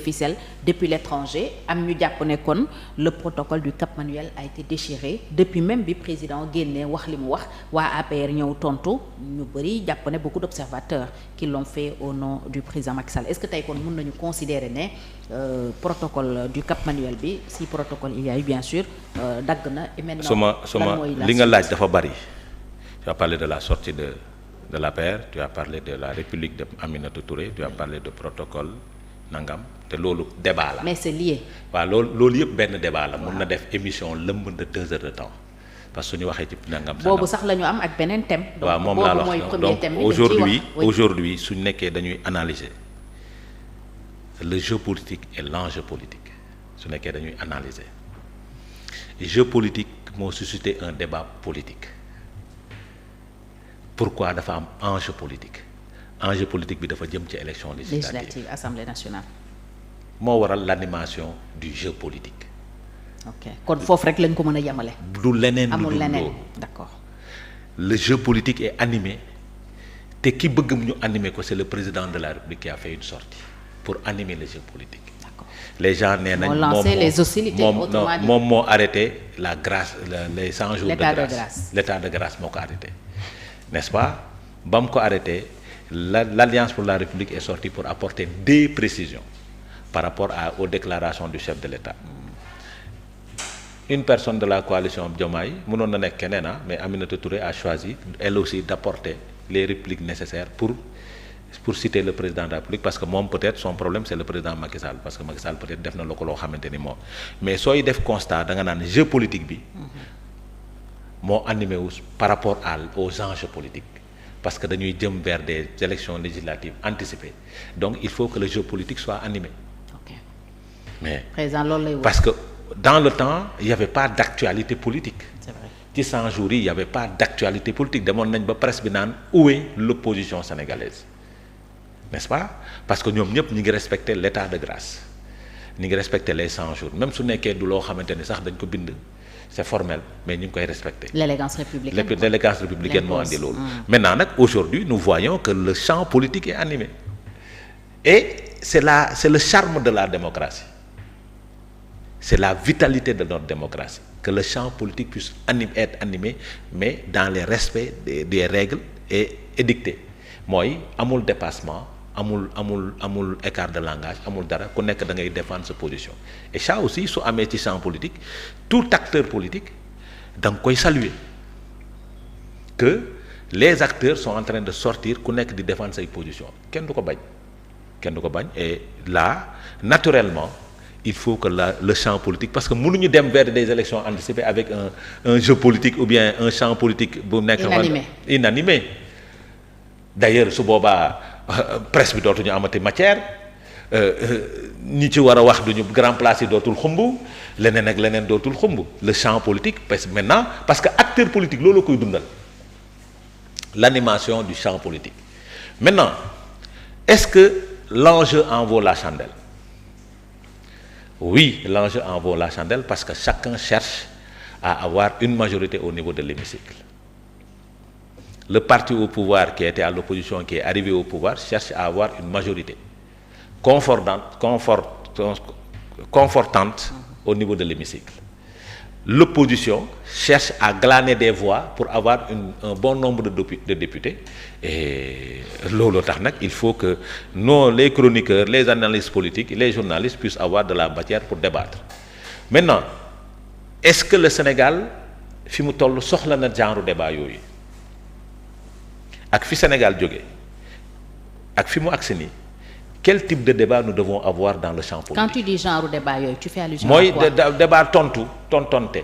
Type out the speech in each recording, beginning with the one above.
ficelles depuis l'étranger am ñu jàpp ne kon le protocole du Cap Manuel a été déchiré depuis même bi président génnee wax li mu wax waa APR ñëw tontu ñu bëri jàpp ne beaucoup d'observateurs qui l'ont fait au nom du président Macky Sall est-ce que tey kon mën nañu considérer ne protocole du Cap Manuel bi si protocole il y a eu bien sûr dagg na et maintenant suma li nga laaj dafa bari. Tu as parlé de la sortie de l'APR, tu as parlé de la République de Aminata Touré, tu as parlé de protocole nangam te loolu débat la. mais c'est lié. waaw loolu yëpp benn débat la. mun na def émission lëmb de 2 heures de temps parce que suñu waxee ci nangam. boobu sax la ñu am ak beneen thème. waaw moom laa la wax donc aujourd'hui suñu nekkee dañuy analyser le jeu politique et l'enjeu politique su nekkee dañuy analyser jeu politique moo suscité un débat politique. Pourquoi dafa am enjeu politique bi dafa jëm ci élection législative Assemblée nationale. moo waral l'animation du jeu politique. ok kon foofu rek lañ ko mën a yemale. du leneen amul lu dul leneen loolu. d'accord. le jeu politique est animé te ki bëgg ñu animer ko c'est le président de la République qui a fait une sortie pour animer le jeu politique. d'accord. les gens nee nañ moom moo arrêté la grâce les 100 jours l'état de grâce moo ko arrêté. N'est-ce pas? ba mu ko arrêté l'Alliance pour la République est sortie pour apporter des précisions par rapport aux déclarations du chef de l'État. Une personne de la coalition Diomaye mënoon na nekk keneen mais Aminata Touré a choisi elle aussi d'apporter les répliques nécessaires pour citer le président de la République parce que moom peut-être son problème c'est le président Macky Sall parce que Macky Sall peut-être def na la ko loo xamante ni moom mais sooy def constat da nga naan jeu politique bi. moo animé wu par rapport aux enjeux politiques parce que dañuy jëm vers des élections législatives anticipées donc il faut que le jeu politique soit animé. ok mais président loolu lay wax parce que dans le temps il y avait pas d'actualité politique. c'est vrai ci 100 jours yi il y avait pas d'actualité politique demoon nañ ba presse bi naan où est l'opposition sénégalaise n'est-ce pas parce que ñoom ñëpp ñi ngi respecter l'état de grâce ñi ngi respecter les 100 jours même su nekkee du loo xamante ni sax dañ ko bind. c'est formel mais ñu ngi koy respecter. l'élégance républicaine moo andi loolu. maintenant nag aujourd'hui nous voyons que le champ politique est animé et c'est le charme de la démocratie c'est la vitalité de notre démocratie que le champ politique puisse être animé mais dans les respects des règles et édictées mooy amul dépassement. amul écart de langage amul dara ku nekk da ngay défendre sa position et ça aussi su amee ci champ politique tout acteur politique da nga koy saluer que les acteurs sont en train de sortir ku nekk di défendre say position kenn du ko bañ et là naturellement il faut que le champ politique parce que mënuñu dem vers des élections anticipées avec un jeu politique ou bien un champ politique bu nekk inanimé d'ailleurs su boobaa presse bi dootuñu amati matière ñi ci war a wax duñu grand place yi dootul xumb leneen ak leneen dootul xumb le champ politique parce que acteur politique loolu koy dundal l'animation du champ politique maintenant est-ce que l'enjeu en vaut la chandelle? Oui, l'enjeu en vaut la chandelle parce que chacun cherche à avoir une majorité au niveau de l'hémicycle. Le parti au pouvoir qui était à l'opposition, qui est arrivé au pouvoir, cherche à avoir une majorité confortante au niveau de l'hémicycle. L'opposition cherche à glaner des voix pour avoir un bon nombre de députés. Et loolu tax nag il faut que les chroniqueurs, les analystes politiques, les journalistes puissent avoir de la matière pour débattre. Maintenant, est-ce que le Sénégal fi mu toll soxla na genre débat yooyu? Ak fi Sénégal jóge ak fi mu agsi nii quel type de débat nous devons avoir dans le champ politique? Quand tu dis genre débat yooyu tu fais allusion à quoi? Mooy débat tontonte.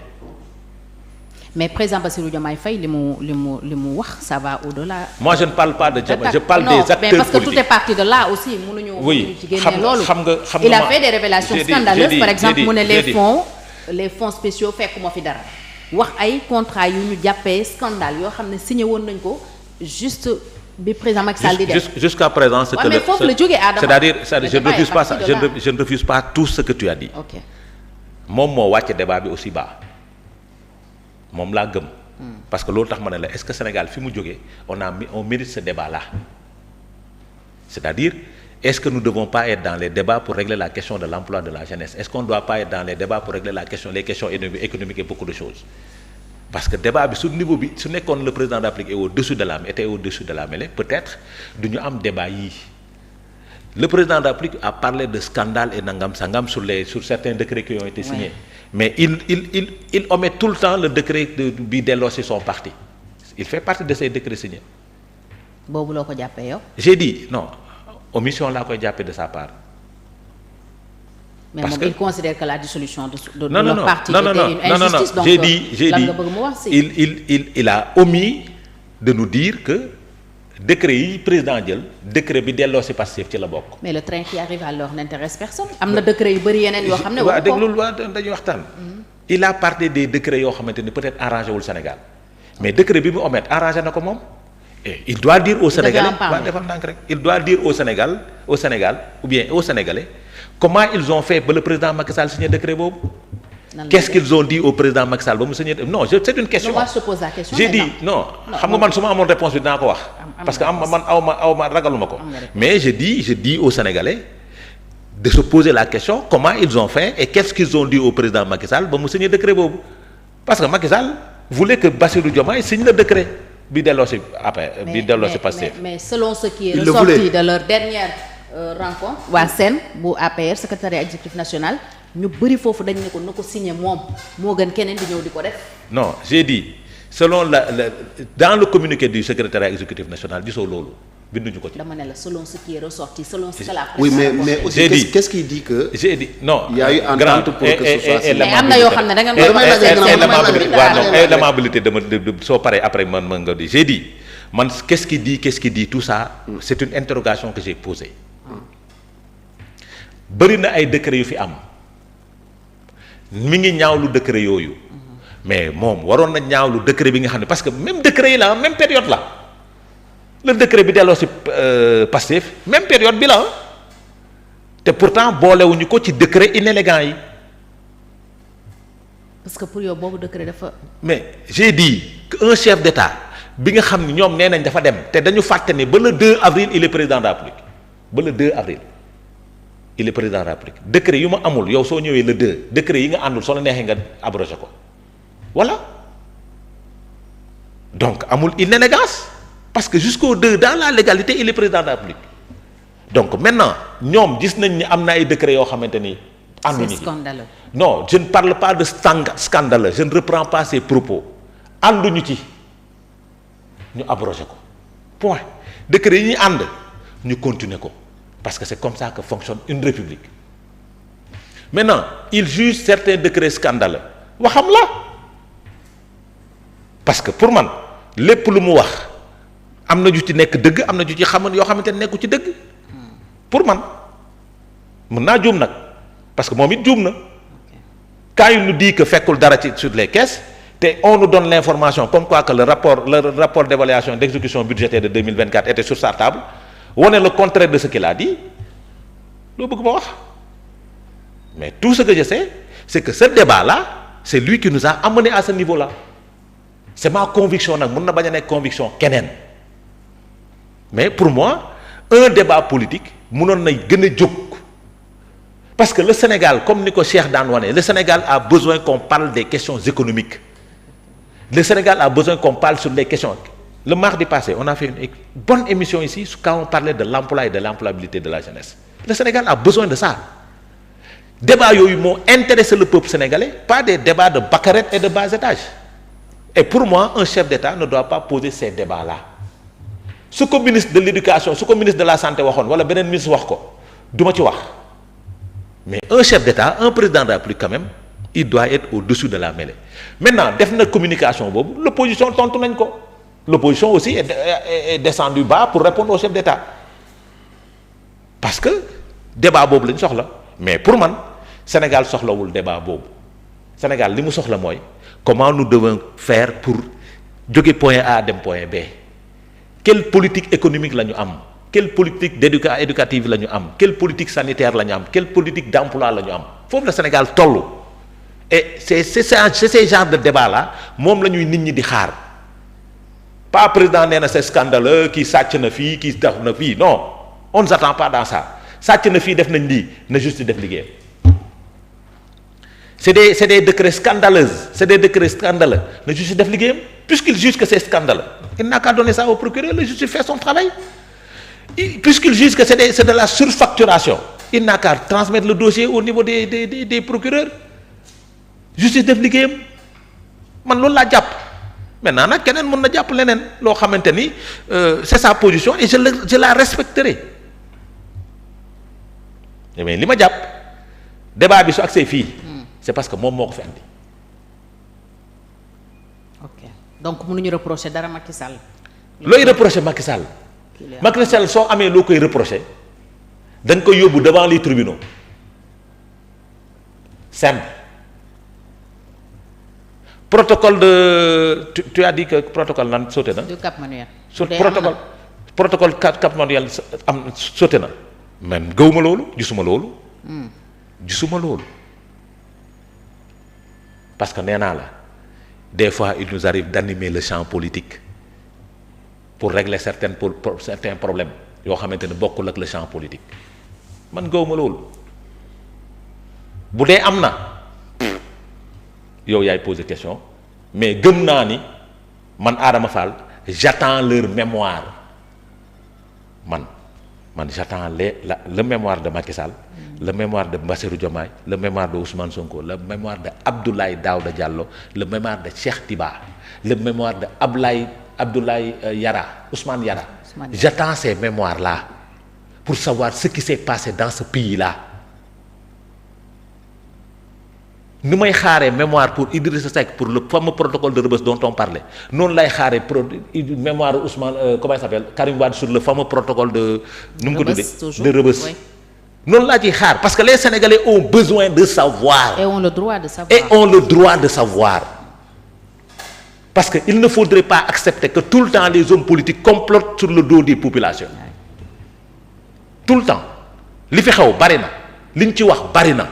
Mais président Bassirou Diomaye Faye li mu wax ça va au-delà. Moi je ne parle pas de Diomaye, je parle des acteurs politiques. Mais parce que tout est parti de là aussi mënuñu ci génne loolu. Il a fait des révélations scandaleuses par exemple mu ne les fonds spéciaux fekkuma fi dara wax ay contrat yu ñu jàppee scandale yoo xam ne signé woon nañ ko juste bi président Macky Sall di def. Jusqu'à présent c'est que mais foofu la jógee Adama. c'est-à-dire je ne refuse pas ça, je ne refuse pas tout ce que tu as dit. OK. Moom moo wàcce débat bi aussi bas moom laa gëm. Parce que loolu tax ma ne la est-ce que Sénégal fi mu jógee on mérite ce débat là c'est-à-dire est-ce que nous ne devons pas être dans les débats pour régler la question de l'emploi de la jeunesse? Est-ce qu'on ne doit pas être dans les débats pour régler les questions économiques et beaucoup de choses? Parce que débat bi su niveau bi su nekkoon le président de la République était au-dessus de la mêlée, peut-être du ñu am débat yii. Le président de la République a parlé de scandale et nangam sangam sur certains décrets qui ont été signés. Mais il omet tout le temps le décret bi delloo ci son parti. Il fait partie de ces décrets signés. boobu loo ko jàppee yow. J'ai dit non, omission laa koy jàppee de sa part. Mais moom il considère que la dissolution de non, leur parti était une injustice. Donc j'ai dit lan nga bëgg mu wax si. il a omis de nous dire que décret yi président jël décret bi delloo ci Pastef ci la bokk. Mais le train qui arrive à l'heure n'intéresse personne. am na décret yu bëri yeneen yoo xam ne. waaw déglul waa dañuy waxtaan. Il a parlé des décrets yoo xamante ni peut-être arrangé wul Sénégal mais décret bi mu omettre arrangé na ko moom. Et il doit dire aux Sénégalais defal ndànk rek il doit dire au Sénégal ou bien aux Sénégalais comment ils ont fait ba le président Macky Sall signé décret boobu. Qu'est-ce qu'ils ont dit au président Macky Sall ba mu signé non c'est une question. Moi je te pose la question. J'ai dit non xam nga man su ma amoon réponse bi dinaa ko wax. parce que man aw ma ragaluma ko. mais je dis aux Sénégalais de se poser la question comment ils ont fait et qu'est-ce qu'ils ont dit au président Macky Sall ba mu signé décret boobu parce que Macky Sall voulait que Bassirou Diomaye signe le décret. bi delloo si après bi delloo si Pastef. mais selon ce qui est ressorti de leur dernière rencontre. waa SEN bu APR secrétariat exécutif national ñu bëri foofu dañ ne ko na ko signé moom moo gën keneen di ñëw di ko def. non j'ai dit selon dans le communiqué du secrétariat exécutif national gisoo loolu binduñu ko ci. dama ne la selon ce qui est ressorti selon ce que la presse. oui mais aussi qu'est-ce qui dit que. j'ai dit non. il y a eu entente pour que ce soit signé. mais am na yoo xam ne da ngeen ko éligibilité dama soo paree après man nga di j'ai dit man qu'est-ce qui dit tout ça c'est une interrogation que j'ai posée. bëri na ay décret yu fi am mi ngi ñaawlu décret yooyu mais moom waroon na ñaawlu décret bi nga xam ne parce que même décret yi la même période la le décret bi delloo ci Pastef même période bi la te pourtant boolewuñu ko ci décret inélégant yi. parce que pour yow boobu décret dafa. mais j'ai dit que un chef d'État bi nga xam ni ñoom nee nañ dafa dem te dañu fàtte ni ba le 2 avril il est président de la République ba le 2 avril il est président de la République décret yu ma amul yow soo ñëwee le 2 décret yi nga àndul soo la neexee nga abrogé ko voilà donc amul inélégance parce que jusqu'au 2 dans la légalité il est président de la République donc maintenant ñoom gis nañ ni am na ay décret yoo xamante ni. ànduñu ci c'est scandaleux. non je ne parle pas de scandaleux je ne reprends pas ces propos ànduñu ci ñu abrogé ko point décret yi ñuy ànd ñu continuer ko parce que c'est comme ça que fonctionne une république maintenant il juge certains décrets scandaleux waxam la parce que pour man lépp lu mu wax am na ju ci nekk dëgg am na ju ci yoo xamante ne nekku ci dëgg pour man mën naa juum nag parce que moom it juum na quand il nous dit que fekkul dara ci sur les caisses te on nous donne l'information comme quoi que le rapport d'évaluation d'exécution budgétaire de 2024 était sur sa table wane le contraire de ce qu'il a dit loo bëgg ma wax mais tout ce que je sais c'est que ce débat-là c'est lui qui nous a amené à ce niveau-là c'est ma conviction nag mën na bañ a nekk conviction keneen mais pour moi un débat politique mënoon na gën a jóg parce que le Sénégal comme ni ko Cheikh daan wane le Sénégal a besoin qu'on parle des questions économiques le Sénégal a besoin qu'on parle sur les questions le mardi passé on a fait une bonne émission ici quand on parlait de l'emploi et de l'employabilité de la jeunesse le Sénégal a besoin de ça débat yooyu moo intéressé le peuple sénégalais pas des débats de Baccarat et de bas étage et pour moi un chef d'État ne doit pas poser ces débats-là su ko ministre de l'éducation su ko ministre de la santé waxoon wala beneen ministre wax ko du ma ci wax mais un chef d'État un président de la République quand même il doit être au-dessus de la mêlée maintenant def na communication boobu l'opposition tontu nañ ko l'opposition aussi est descendue bas pour répondre au chef d'État parce que débat boobu lañ soxla mais pour man Sénégal soxlawul débat boobu Sénégal li mu soxla mooy comment nous devons faire pour jóge point A dem point B quelle politique économique la ñu am quelle politique éducative la ñu am quelle politique sanitaire la ñu am quelle politique d'emploi la ñu am foofu la Sénégal tollu et c'est ces genres de débat là moom la ñuy nit ñi di xaar pas président nee na c'est scandaleux kii sàcc na fii kii tax na fii non on ne nous attend pas dans ça sàcc na fii def nañ lii na justice def liggéeyam. c'est des décrets scandaleux na justice def liggéeyam puisqu'il juge que c'est scandaleux il n'a qu'à donner ça au procureur, le justice fait son travail. Puisqu'il juge que c'est de la surfacturation, il n'a qu'à transmettre le dossier au niveau des procureurs. Justice def liggéeyam man loolu laa jàpp maintenant nag keneen mën na jàpp leneen loo xamante ni c'est sa position et je la respecterai mais li ma jàpp débat bi su agsee fii c'est parce que moom moo ko fi andi. ok donc mënuñu reprocher dara Macky Sall. looy reprocher Macky Sall. Macky Sall soo amee loo koy reprocher da nga koy yóbbu devant les tribunaux simple. Protocole de tu as dit que protocole nan sauté na. du Cap Manuel. protocole Cap Manuel am sauté na. man gëwuma loolu gisuma loolu. gisuma loolu parce que nee naa la des fois il nous arrive d'animer le champ politique pour régler certains problèmes yoo xamante ne bokkul ak le champ politique man gëwuma loolu bu dee am na. yow yaay poser question mais gëm naa ni man Adama Fall j'attends leur mémoire man j'attends le mémoire de Macky Sall, le mémoire de Bassirou Diomaye, le mémoire de Ousmane Sonko, le mémoire de Abdoulaye Daouda Diallo, le mémoire de Cheikh Tiba, le mémoire de Abdoulaye Yara, Ousmane Yara. J'attends ces mémoires-là pour savoir ce qui s'est passé dans ce pays-là. Nous may xaaree mémoire pour Idrissa Seck pour le fameux protocole de Rebeuss dont on parlait noonu lay xaaree mémoire Ousmane comment il s'appelle Karim Wade sur le fameux protocole de nu mu ko tuddee de Rebeuss noonu laa ciy xaar parce que les Sénégalais ont besoin de savoir et ont le droit de savoir parce que il ne faudrait pas accepter que tout le temps les hommes politiques complotent sur le dos des populations tout le temps li fi xew bari na liñ ci wax bari na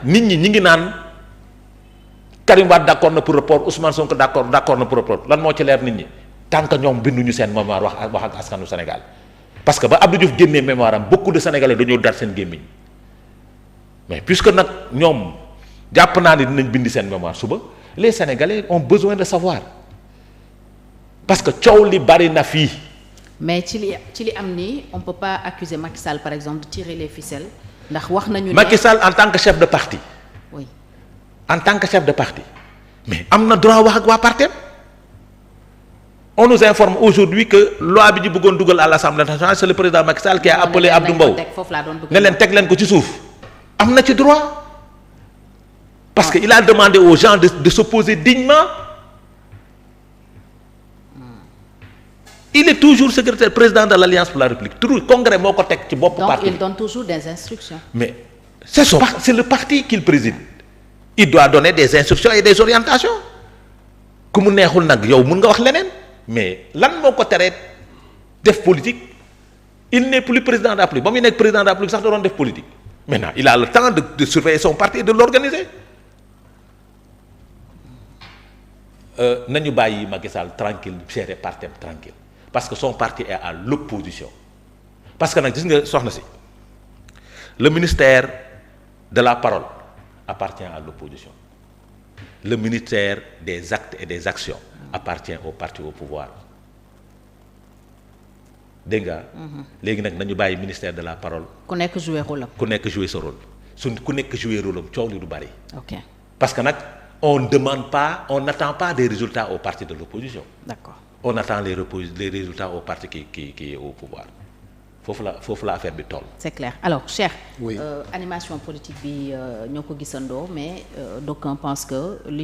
nit ñi ngi naan Karim Wade d'accord na pour report Ousmane Sonko d'accord na pour report lan moo ci leer nit ñi tant que ñoom binduñu seen mémoire wax ak askanu Sénégal parce que ba Abdou Diouf génnee mémoire am beaucoup de Sénégalais dañoo dar seen gémmiñ mais puisque nag ñoom jàpp naa ni dinañ bindi seen mémoire suba les Sénégalais ont besoin de savoir parce que coow li bari na fii. mais ci li am nii on peut pas accuser Macky Sall par exemple de tirer les ficelles. ndax wax nañu ne Macky Sall en tant que chef de parti. oui en tant que chef de parti mais am na droit wax ak waa parti on nous informe aujourd'hui que loi bi ñu bëggoon dugal à l'Assemblée nationale c'est le président Macky Sall qui a appelé Abdou Mbow ne leen teg leen ko ci suuf am na ci droit parce que il a demandé aux gens de s'opposer dignement il est toujours secrétaire président de l'Alliance pour la République toujours congrès moo ko teg ci bopp parti donc il donne toujours des instructions mais c'est le parti qu'il préside il doit donner des instructions et des orientations ku mu neexul nag yow mun nga wax leneen mais lan moo ko teree def politique il n'est plus président de la République ba muy nekk président de la République sax da doon def politique maintenant il a le temps de surveiller son parti et de l'organiser nañu bàyyi Macky Sall tranquille gérer parti tranquille parce que son parti est à l'opposition parce que nag gis nga soxna si le ministère de la parole appartient à l'opposition le ministère des actes et des actions appartient au parti au pouvoir dégg nga léegi nag nañu bàyyi ministère de la parole ku nekk jouer rôle am ku nekk jouer sa rôle ku nekk jouer rôle am coow li du bari ok parce que nag on n'attend pas des résultats au parti de l'opposition d'accord on attend les résultats au parti qui est au pouvoir foofu la affaire bi toll. c'est clair alors Cheikh. oui animation politique bi ñoo ko gisandoo mais d'aucuns pensent que liñ